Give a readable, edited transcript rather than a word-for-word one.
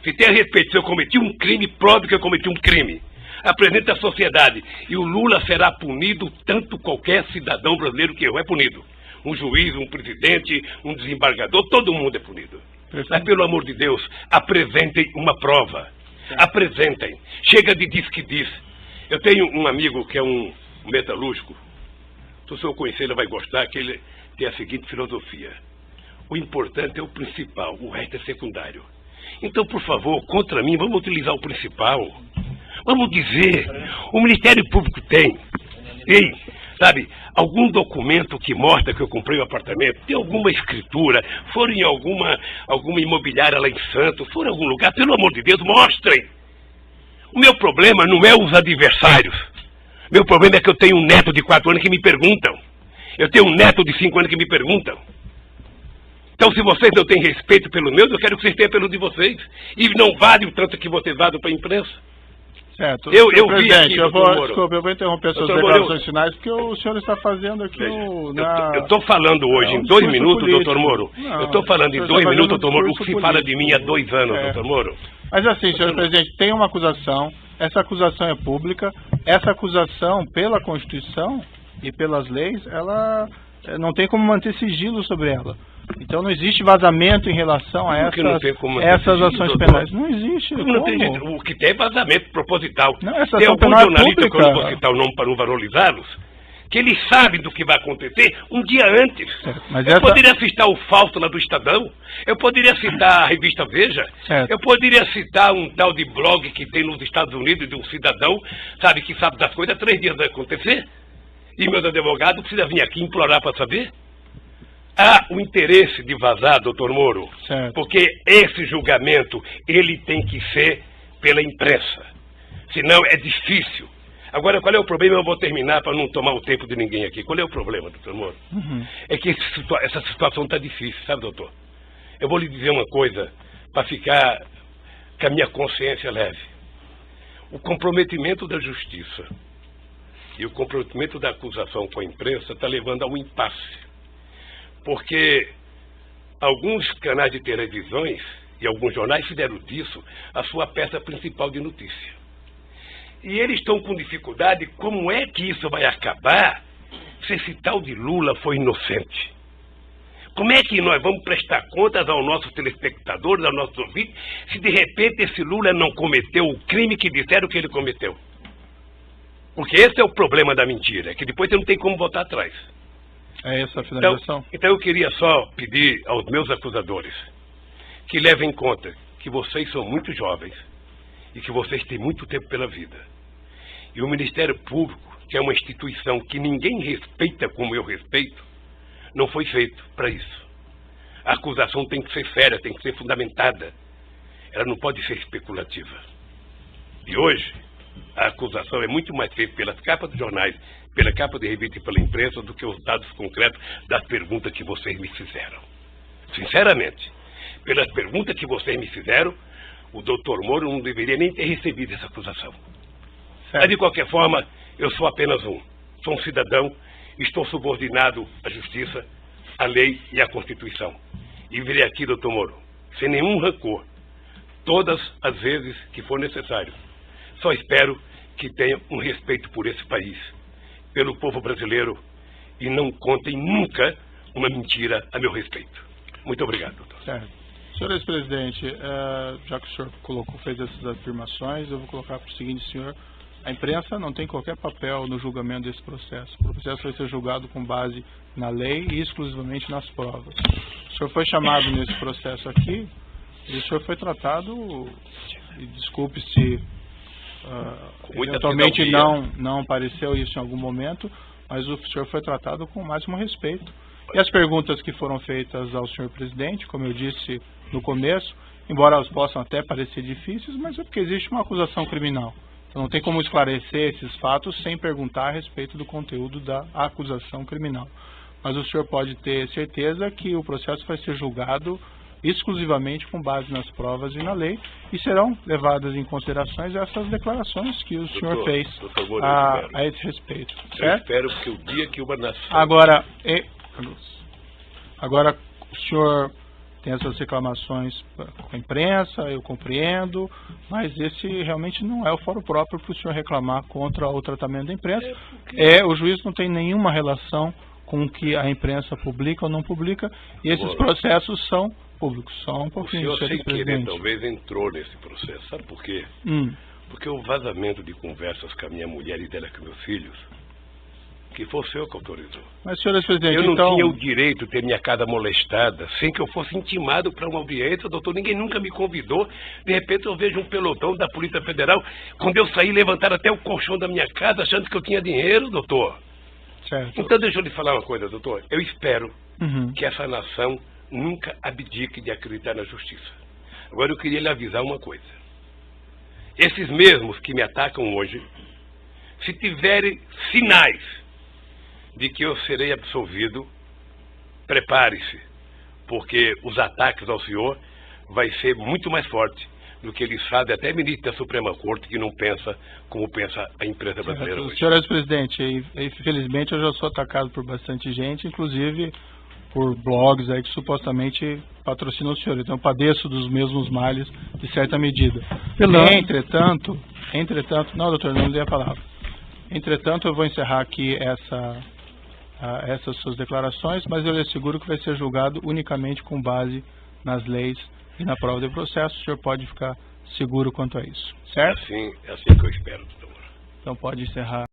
Se tenha respeito, se eu cometi um crime, prove que eu cometi um crime. Apresente à sociedade. E o Lula será punido tanto qualquer cidadão brasileiro que eu é punido. Um juiz, um presidente, um desembargador, todo mundo é punido. Mas, pelo amor de Deus, apresentem uma prova. Apresentem. Chega de diz que diz. Eu tenho um amigo que é um metalúrgico. Se o senhor conhecer, ele vai gostar, que ele tem a seguinte filosofia. O importante é o principal, o resto é secundário. Então, por favor, contra mim, vamos utilizar o principal. Vamos dizer, o Ministério Público tem, sabe, algum documento que mostra que eu comprei o apartamento, tem alguma escritura, foram em alguma imobiliária lá em Santos, foram em algum lugar, pelo amor de Deus, mostrem. O meu problema não é os adversários. Meu problema é que eu tenho um neto de 4 anos que me perguntam. Eu tenho um neto de 5 anos que me perguntam. Então, se vocês não têm respeito pelos meus, eu quero que vocês tenham pelo de vocês. E não vale o tanto que vocês vadam para a imprensa. Certo. Eu vi aqui, desculpa, eu vou interromper suas declarações finais, porque o senhor está fazendo aqui Eu estou falando hoje em 2 minutos, doutor Moro. Eu estou falando em 2 minutos, doutor Moro, o que se fala de mim há 2 anos, doutor Moro. Mas assim, senhor presidente, tem uma acusação, essa acusação é pública, essa acusação, pela Constituição e pelas leis, ela não tem como manter sigilo sobre ela. Então não existe vazamento em relação a essas ações penais. Não existe. Não tem, o que tem é vazamento proposital. Não, essa tem algum jornalista, pública, que eu não vou citar o nome para não valorizá-los, que eles sabem do que vai acontecer um dia antes. Eu poderia citar o Fausto lá do Estadão, eu poderia citar a revista Veja, eu poderia citar um tal de blog que tem nos Estados Unidos de um cidadão, sabe, que sabe das coisas 3 dias vai acontecer, e meus advogados precisam vir aqui implorar para saber. Há o interesse de vazar, doutor Moro, porque esse julgamento, ele tem que ser pela imprensa. Senão é difícil. Agora, qual é o problema? Eu vou terminar para não tomar o tempo de ninguém aqui. Qual é o problema, doutor Moro? É que essa situação está difícil, sabe, doutor? Eu vou lhe dizer uma coisa, para ficar com a minha consciência leve. O comprometimento da justiça e o comprometimento da acusação com a imprensa está levando a um impasse. Porque alguns canais de televisões e alguns jornais fizeram disso a sua peça principal de notícia. E eles estão com dificuldade, como é que isso vai acabar se esse tal de Lula foi inocente? Como é que nós vamos prestar contas aos nossos telespectadores, aos nossos ouvintes, se de repente esse Lula não cometeu o crime que disseram que ele cometeu? Porque esse é o problema da mentira, que depois você não tem como voltar atrás. É essa a finalização? Então eu queria só pedir aos meus acusadores que levem em conta que vocês são muito jovens e que vocês têm muito tempo pela vida. E o Ministério Público, que é uma instituição que ninguém respeita como eu respeito, não foi feito para isso. A acusação tem que ser séria, tem que ser fundamentada. Ela não pode ser especulativa. E hoje, a acusação é muito mais feita pelas capas dos jornais, pela capa de revista e pela imprensa, do que os dados concretos das perguntas que vocês me fizeram. Sinceramente, pelas perguntas que vocês me fizeram, o doutor Moro não deveria nem ter recebido essa acusação. Mas, de qualquer forma, eu sou apenas sou um cidadão, estou subordinado à justiça, à lei e à Constituição. E virei aqui, doutor Moro, sem nenhum rancor, todas as vezes que for necessário. Só espero que tenha um respeito por esse país, pelo povo brasileiro, e não contem nunca uma mentira a meu respeito. Muito obrigado, doutor. Certo. Senhor ex-presidente, já que o senhor fez essas afirmações, eu vou colocar para o seguinte, senhor: a imprensa não tem qualquer papel no julgamento desse processo. O processo vai ser julgado com base na lei e exclusivamente nas provas. O senhor foi chamado nesse processo aqui e o senhor foi tratado, e desculpe se eventualmente não apareceu isso em algum momento, mas o senhor foi tratado com o máximo respeito. E as perguntas que foram feitas ao senhor presidente, como eu disse no começo, embora elas possam até parecer difíceis, mas é porque existe uma acusação criminal. Então não tem como esclarecer esses fatos sem perguntar a respeito do conteúdo da acusação criminal. Mas o senhor pode ter certeza que o processo vai ser julgado exclusivamente com base nas provas e na lei, e serão levadas em considerações essas declarações que o senhor fez a esse respeito. Eu espero que o dia que uma nação... Agora, o senhor tem essas reclamações com a imprensa, eu compreendo, mas esse realmente não é o fórum próprio para o senhor reclamar contra o tratamento da imprensa. O juiz não tem nenhuma relação com o que a imprensa publica ou não publica, e esses processos são públicos. Só um pouquinho, o senhor, sem querer, talvez entrou nesse processo. Sabe por quê? Porque o vazamento de conversas com a minha mulher e dela com meus filhos, que foi o senhor que autorizou. Mas, senhor presidente, eu não tinha o direito de ter minha casa molestada sem que eu fosse intimado para uma audiência, doutor. Ninguém nunca me convidou. De repente eu vejo um pelotão da Polícia Federal. Quando eu saí, levantaram até o colchão da minha casa achando que eu tinha dinheiro, doutor. Certo. Então deixa eu lhe falar uma coisa, doutor. Eu espero que essa nação nunca abdique de acreditar na justiça. Agora eu queria lhe avisar uma coisa. Esses mesmos que me atacam hoje, se tiverem sinais de que eu serei absolvido, prepare-se, porque os ataques ao senhor vai ser muito mais forte do que eles fazem, até ministro da Suprema Corte, que não pensa como pensa a imprensa brasileira hoje. Senhor presidente, infelizmente eu já sou atacado por bastante gente, inclusive por blogs aí que supostamente patrocinam o senhor. Então eu padeço dos mesmos males de certa medida. Entretanto, não, doutor, não lhe dei a palavra. Entretanto, eu vou encerrar aqui essas suas declarações, mas eu lhe asseguro que vai ser julgado unicamente com base nas leis e na prova de processo. O senhor pode ficar seguro quanto a isso, certo? É assim que eu espero, doutor. Então pode encerrar.